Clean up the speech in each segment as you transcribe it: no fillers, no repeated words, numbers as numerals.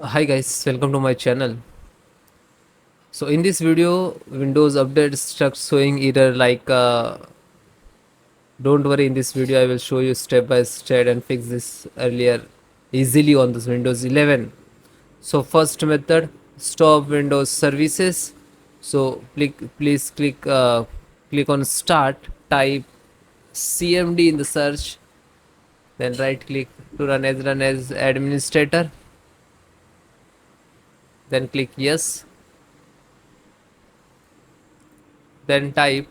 Hi guys, welcome to my channel. So in this video, Windows update stuck showing error don't worry, in this video I will show you step by step and fix this earlier easily on this Windows 11. So first method, stop Windows services. So click on start, type CMD in the search, then right click to run as administrator, then click yes, then type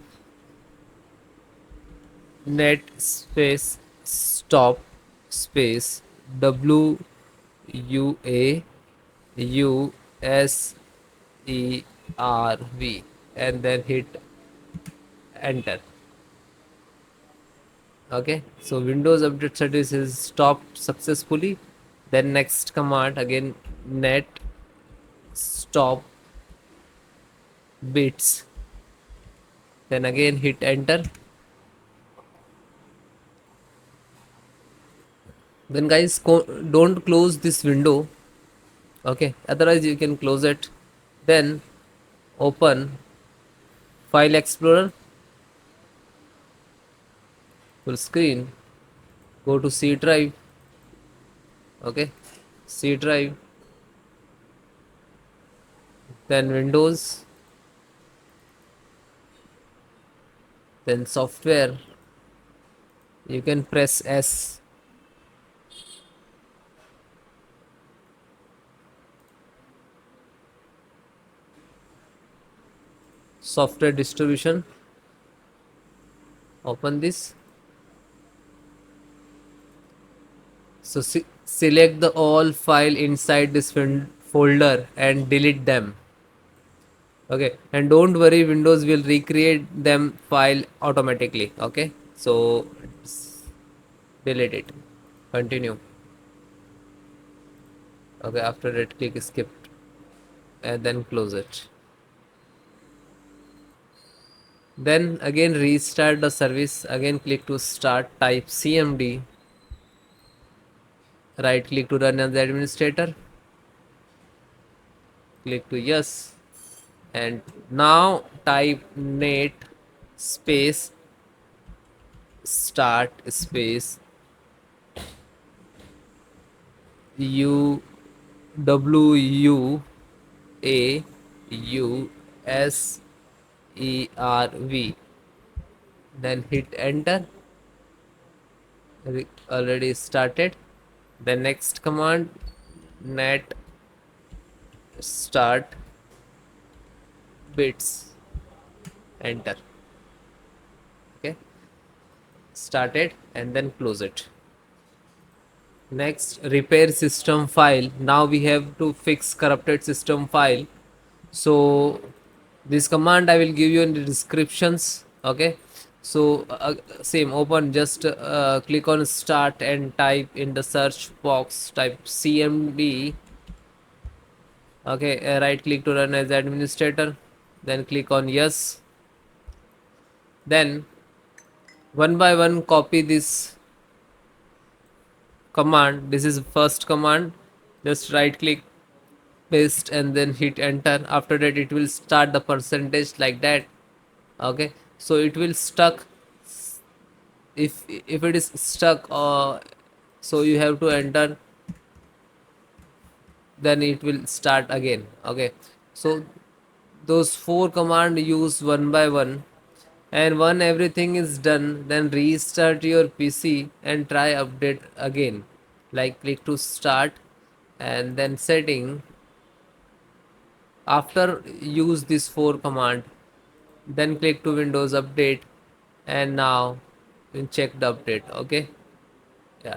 net space stop space WUAUSERV and then hit enter. Okay, so Windows update service is stopped successfully. Then next command again, net stop bits, then again hit enter. Then guys, don't close this window, okay, otherwise you can close it. Then open file explorer, full screen, go to C drive, okay, C drive, then Windows, then software, you can press S, software distribution, open this. So select the all file inside this folder and delete them. Okay, and don't worry, Windows will recreate them file automatically. Okay, so delete it, continue. Okay, after that click skip and then close it. Then again restart the service, again click to start, type CMD, right click to run as administrator, click to yes, and now type net space start space WUAUSERV, then hit enter. Already started. The next command, net start bits, enter. Okay, started and then close it. Next, repair system file. Now we have to fix corrupted system file. So this command I will give you in the descriptions. Okay, so same, open, just click on start and type in the search box, type CMD. Okay, right click to run as administrator, then click on yes. Then one by one copy this command. This is first command, just right click, paste and then hit enter. After that it will start the percentage like that. Okay, so it will stuck. If it is stuck, so you have to enter, then it will start again. Okay, so those four command use one by one, and when everything is done, then restart your PC and try update again. Like click to start and then setting. After use this four command, then click to Windows update, and now you check the update. Okay, yeah.